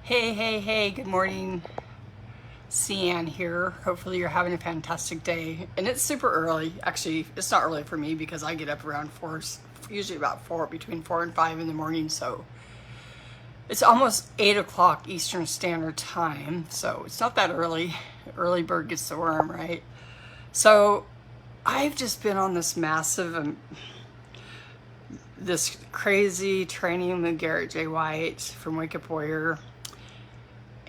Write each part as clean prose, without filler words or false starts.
Hey, good morning. Cian here. Hopefully you're having a fantastic day. And it's super early. Actually, it's not early for me because I get up around 4, usually about 4, between 4 and 5 in the morning. So it's almost 8 o'clock Eastern Standard Time. So it's not that early. Early bird gets the worm, right? So I've just been on this massive, this crazy training with Garrett J. White from Wake Up Warrior.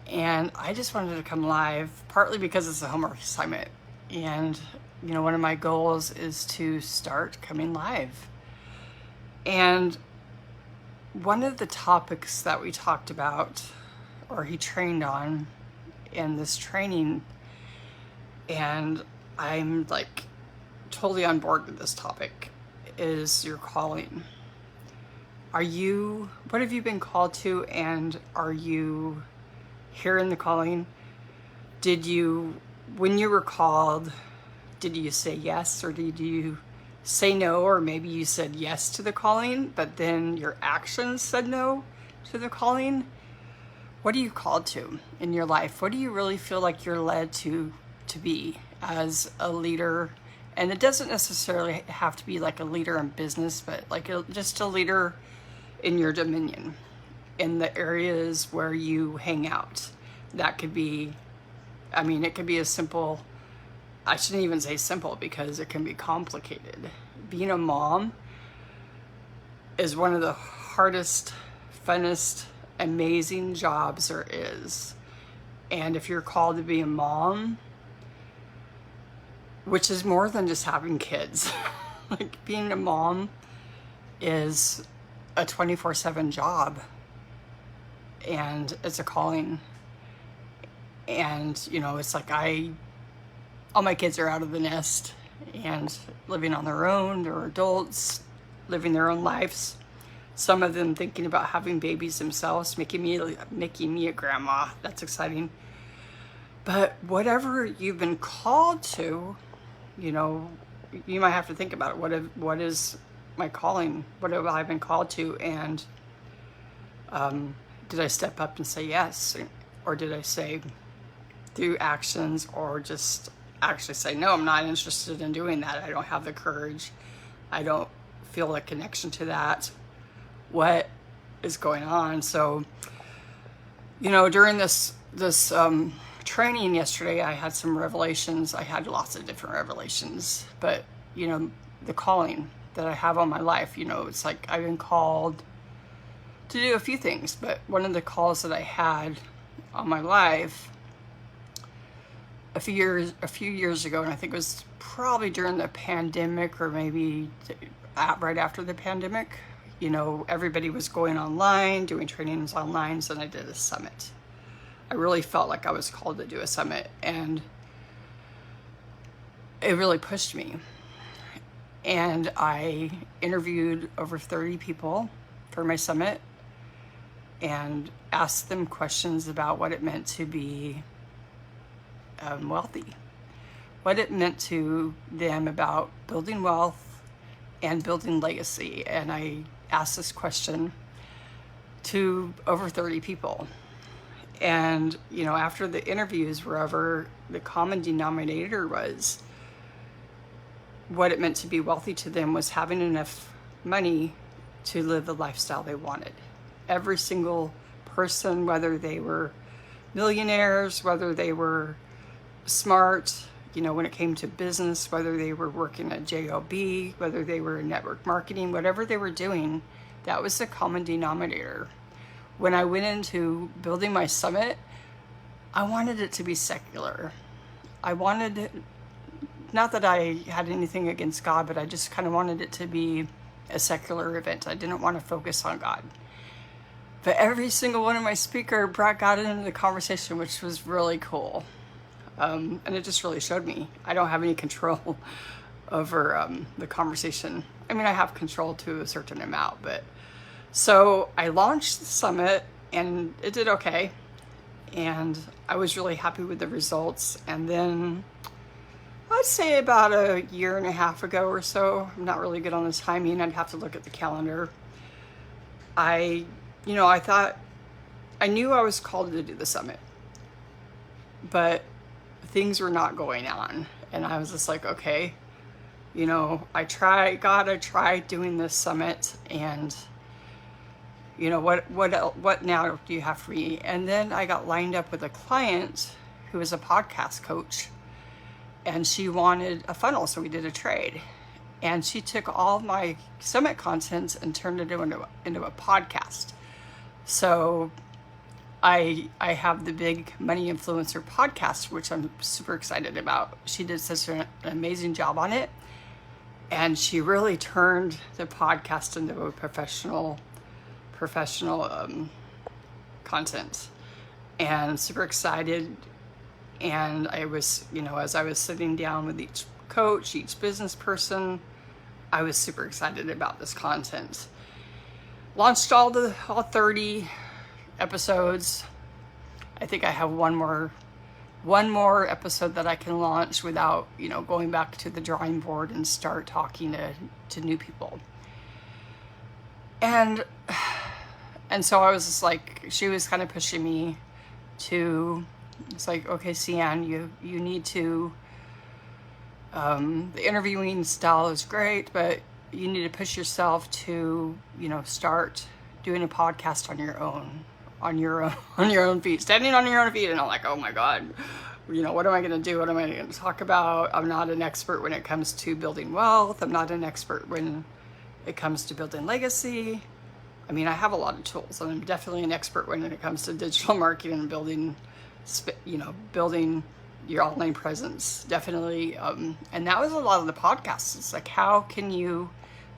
And I just wanted to come live, partly because it's a homework assignment. And, one of my goals is to start coming live. And one of the topics that we talked about, or he trained on in this training, and I'm like totally on board with this topic, is your calling. What have you been called to, and are you here in the calling? When you were called, did you say yes, or did you say no? Or maybe you said yes to the calling, but then your actions said no to the calling. What are you called to in your life? What do you really feel like you're led to be as a leader? And it doesn't necessarily have to be like a leader in business, but like just a leader in your dominion, in the areas where you hang out. That could be, it could be as simple, I shouldn't even say simple because it can be complicated. Being a mom is one of the hardest, funnest, amazing jobs there is. And if you're called to be a mom, which is more than just having kids, like being a mom is a 24/7 job, and it's a calling. And it's like all my kids are out of the nest and living on their own. They're adults living their own lives, some of them thinking about having babies themselves, making me a grandma. That's exciting. But whatever you've been called to, you might have to think about it. What is my calling? What have I been called to? And did I step up and say yes? Or did I say through actions, or just actually say, no, I'm not interested in doing that. I don't have the courage. I don't feel a connection to that. What is going on? So, during this training yesterday, I had some revelations. I had lots of different revelations, but the calling that I have on my life, it's like I've been called to do a few things, but one of the calls that I had on my life a few years ago, and I think it was probably during the pandemic, or maybe right after the pandemic, everybody was going online, doing trainings online, so I did a summit. I really felt like I was called to do a summit, and it really pushed me. And I interviewed over 30 people for my summit and asked them questions about what it meant to be wealthy, what it meant to them about building wealth and building legacy. And I asked this question to over 30 people. And, after the interviews were over, the common denominator was what it meant to be wealthy to them was having enough money to live the lifestyle they wanted. Every single person, whether they were millionaires, whether they were smart, when it came to business, whether they were working at JOB, whether they were in network marketing, whatever they were doing, that was the common denominator. When I went into building my summit, I wanted it to be secular. I wanted, not that I had anything against God, but I just kind of wanted it to be a secular event. I didn't want to focus on God. But every single one of my speakers brought God into the conversation, which was really cool. And it just really showed me I don't have any control over the conversation. I have control to a certain amount, but so I launched the summit and it did okay. And I was really happy with the results. And then I'd say about a year and a half ago or so, I'm not really good on the timing, I'd have to look at the calendar. I thought I knew I was called to do the summit, but things were not going on. And I was just like, okay, you know, I tried doing this summit, and you know, what now do you have for me? And then I got lined up with a client who was a podcast coach, and she wanted a funnel, so we did a trade. And she took all my summit content and turned it into a podcast. So I have the Big Money Influencer podcast, which I'm super excited about. She did such an amazing job on it, and she really turned the podcast into a professional content. And I'm super excited. And I was, you know, as I was sitting down with each coach, each business person, I was super excited about this content. Launched all 30 episodes. I think I have one more episode that I can launch without, you know, going back to the drawing board and start talking to new people. And so I was just like, she was kind of pushing me to, it's like, okay, Cian, you need to, the interviewing style is great, but you need to push yourself to, you know, start doing a podcast on your own feet, standing on your own feet. And I'm like, oh my God, you know, what am I going to do? What am I going to talk about? I'm not an expert when it comes to building wealth. I'm not an expert when it comes to building legacy. I mean, I have a lot of tools, and I'm definitely an expert when it comes to digital marketing and building your online presence. Definitely. And that was a lot of the podcasts. It's like, how can you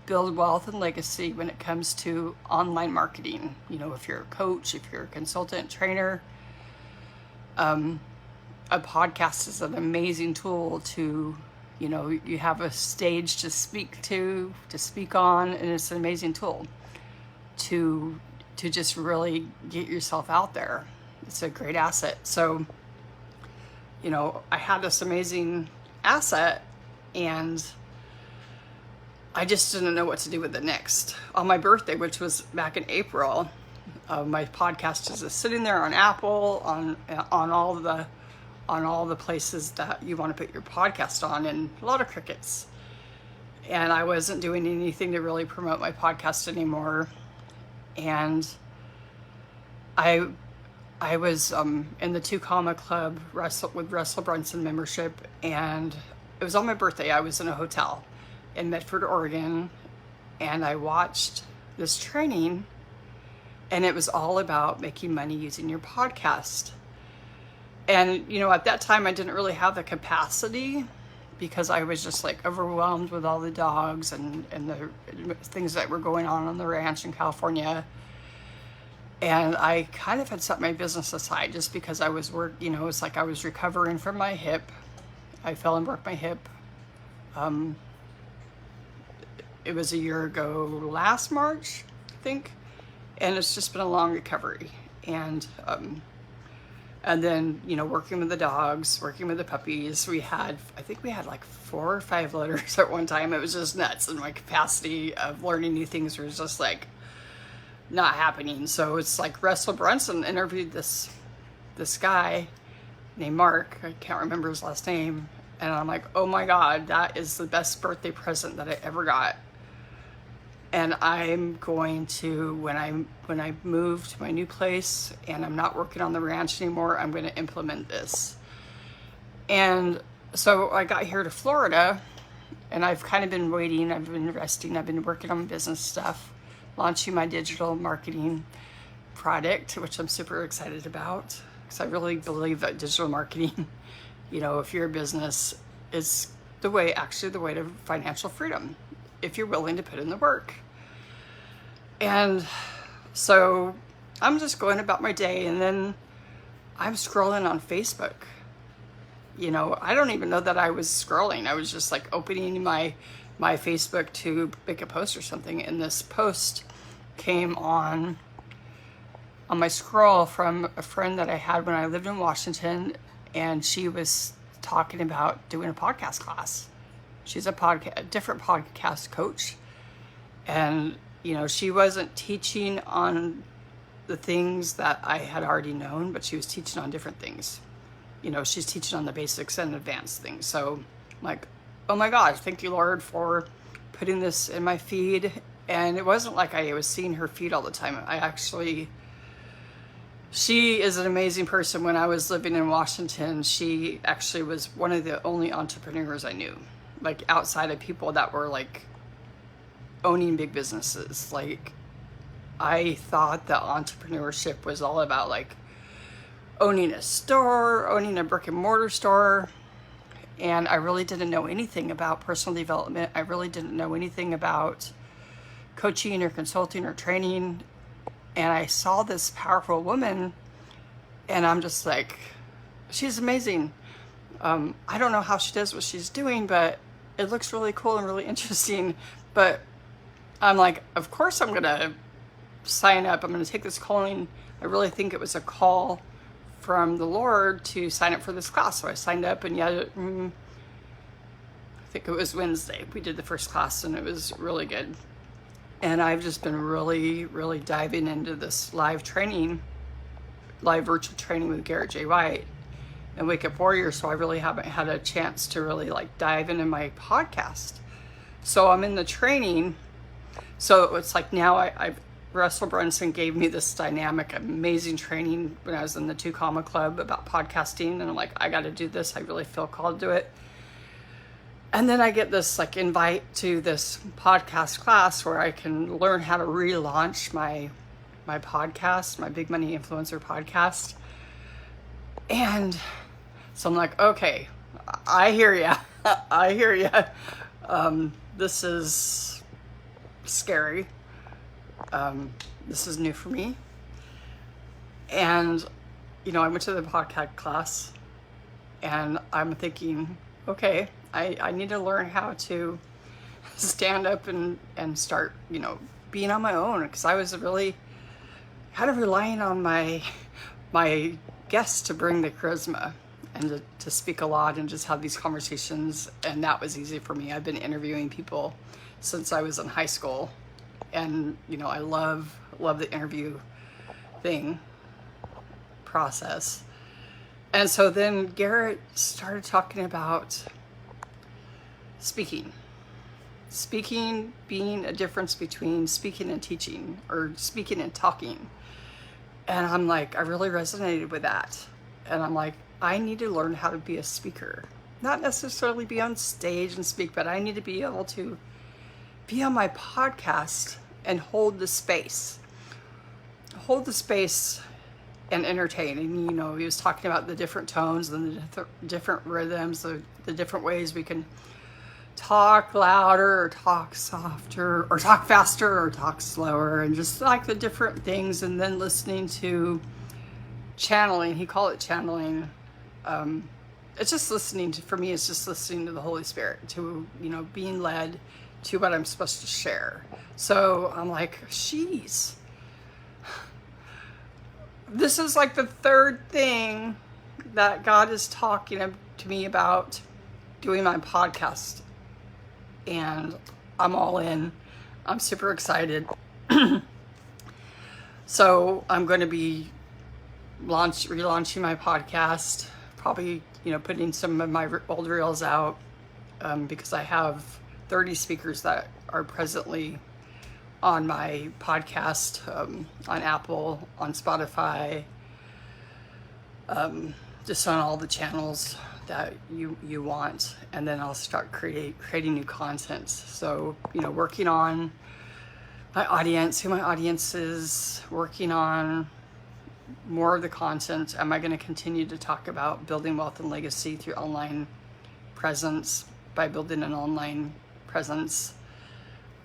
build wealth and legacy when it comes to online marketing? You know, if you're a coach, if you're a consultant, trainer, a podcast is an amazing tool to, you know, you have a stage to speak on, and it's an amazing tool to just really get yourself out there. It's a great asset. So, you know, I had this amazing asset, and I just didn't know what to do with it next. On my birthday, which was back in April, my podcast is just sitting there on Apple, on all the places that you want to put your podcast on, and a lot of crickets. And I wasn't doing anything to really promote my podcast anymore. And I was in the 2 Comma Club with Russell Brunson membership, and it was on my birthday. I was in a hotel in Medford, Oregon, and I watched this training, and it was all about making money using your podcast. And, you know, at that time I didn't really have the capacity, because I was just like overwhelmed with all the dogs and the things that were going on the ranch in California. And I kind of had set my business aside just because I was it's like I was recovering from my hip. I fell and broke my hip. It was a year ago last March, I think. And it's just been a long recovery. And then, you know, working with the dogs, working with the puppies, I think we had like 4 or 5 litters at one time. It was just nuts. And my capacity of learning new things was just like not happening. So it's like Russell Brunson interviewed this guy named Mark. I can't remember his last name. And I'm like, oh my God, that is the best birthday present that I ever got. And I'm going to, when I move to my new place and I'm not working on the ranch anymore, I'm going to implement this. And so I got here to Florida, and I've kind of been waiting. I've been resting. I've been working on business stuff, launching my digital marketing product, which I'm super excited about, because I really believe that digital marketing, you know, if you're a business, is the way to financial freedom, if you're willing to put in the work. And so I'm just going about my day, and then I'm scrolling on Facebook. You know, I don't even know that I was scrolling. I was just like opening my Facebook to make a post or something, and this post came on my scroll from a friend that I had when I lived in Washington, and she was talking about doing a podcast class. She's a different podcast coach, and you know, she wasn't teaching on the things that I had already known, but she was teaching on different things. You know, she's teaching on the basics and advanced things. So I'm like, oh my God, thank you, Lord, for putting this in my feed. And it wasn't like I was seeing her feed all the time. She is an amazing person. When I was living in Washington, she actually was one of the only entrepreneurs I knew, like outside of people that were like owning big businesses. Like, I thought that entrepreneurship was all about like owning a store, owning a brick and mortar store. And I really didn't know anything about personal development. I really didn't know anything about coaching or consulting or training. And I saw this powerful woman, and I'm just like, she's amazing. I don't know how she does what she's doing, but it looks really cool and really interesting. But I'm like, of course I'm gonna sign up. I'm gonna take this calling. I really think it was a call from the Lord to sign up for this class. So I signed up, and I think it was Wednesday. We did the first class, and it was really good. And I've just been really, really diving into this live virtual training with Garrett J. White and Wake Up Warrior. So I really haven't had a chance to really like dive into my podcast. So I'm in the training. So it's like now Russell Brunson gave me this dynamic, amazing training when I was in the 2 Comma Club about podcasting. And I'm like, I got to do this. I really feel called to it. And then I get this like invite to this podcast class where I can learn how to relaunch my podcast, my Big Money Influencer podcast. And so I'm like, okay, I hear ya. I hear ya. This is scary. This is new for me. And, you know, I went to the podcast class, and I'm thinking, okay, I need to learn how to stand up and start, you know, being on my own, because I was really kind of relying on my guests to bring the charisma and to speak a lot and just have these conversations. And that was easy for me. I've been interviewing people since I was in high school, and, you know, I love the interview process. And so then Garrett started talking about speaking being a difference between speaking and teaching, or speaking and talking. And I'm like, I really resonated with that. And I'm like, I need to learn how to be a speaker, not necessarily be on stage and speak, but I need to be able to be on my podcast and hold the space and entertain. And, you know, he was talking about the different tones and the different rhythms, the different ways we can talk louder or talk softer or talk faster or talk slower, and just like the different things. And then listening to channeling, he called it channeling. It's just listening to, for me, it's just listening to the Holy Spirit, to, you know, being led to what I'm supposed to share. So I'm like, geez, this is like the third thing that God is talking to me about doing my podcast. And I'm all in. I'm super excited. So I'm going to be relaunching my podcast, probably, you know, putting some of my old reels out, because I have 30 speakers that are presently on my podcast, on Apple, on Spotify, just on all the channels that you want. And then I'll start creating new content. So, you know, working on my audience, who my audience is, working on more of the content. Am I going to continue to talk about building wealth and legacy through online presence, by building an online presence?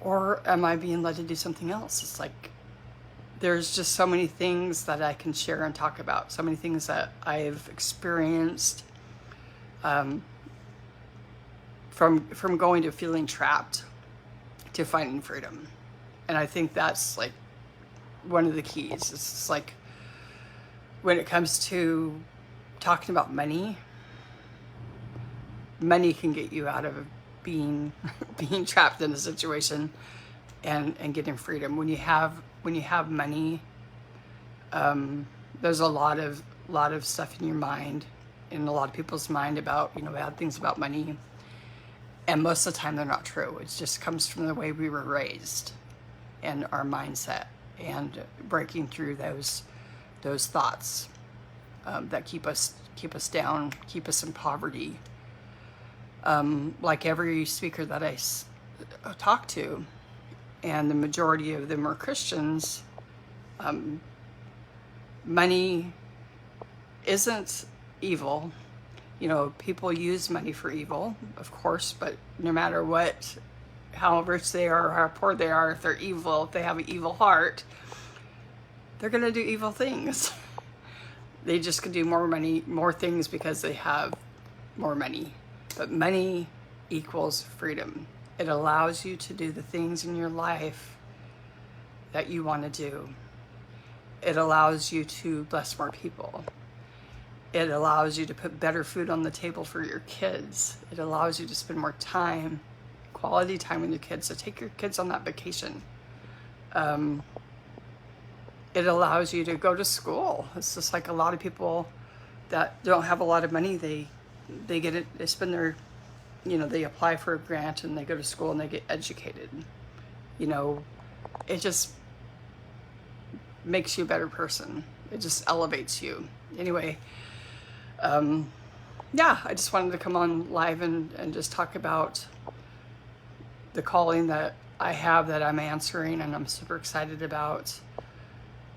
Or am I being led to do something else? It's like, there's just so many things that I can share and talk about. So many things that I've experienced, from going to feeling trapped to finding freedom. And I think that's like one of the keys. It's like, when it comes to talking about money can get you out of being trapped in a situation and getting freedom. When you have money, There's a lot of stuff in your mind, in a lot of people's mind about, bad things about money. And most of the time they're not true. It just comes from the way we were raised and our mindset, and breaking through those thoughts that keep us down, keep us in poverty. Like every speaker that I talk to, and the majority of them are Christians, money isn't evil. People use money for evil, of course, but no matter how rich they are or how poor they are, if they're evil, if they have an evil heart, they're going to do evil things. They just can do more things because they have more money. But money equals freedom. It allows you to do the things in your life that you want to do. It allows you to bless more people. It allows you to put better food on the table for your kids. It allows you to spend more time, quality time with your kids. So take your kids on that vacation. It allows you to go to school. It's just like a lot of people that don't have a lot of money, they get it, they spend their, they apply for a grant and they go to school and they get educated. It just makes you a better person. It just elevates you. Anyway, I just wanted to come on live and just talk about the calling that I have, that I'm answering, and I'm super excited about.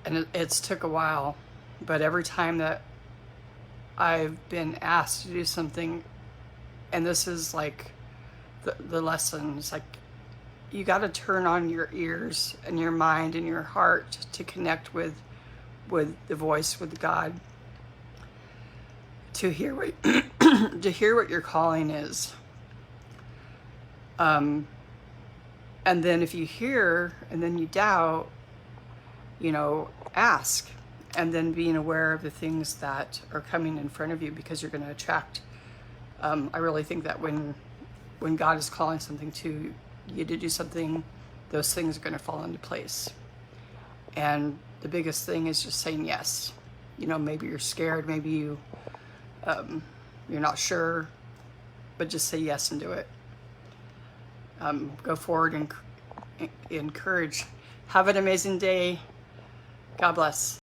And it's took a while, but every time that I've been asked to do something, and this is like the lesson, it's like you got to turn on your ears and your mind and your heart to connect with the voice, with God, to hear what your calling is. And then if you hear and then you doubt, ask, and then being aware of the things that are coming in front of you, because you're going to attract. I really think that when God is calling something to you to do something, those things are going to fall into place. And the biggest thing is just saying yes. Maybe you're scared, maybe you're not sure, but just say yes and do it. Go forward and encourage. Have an amazing day. God bless.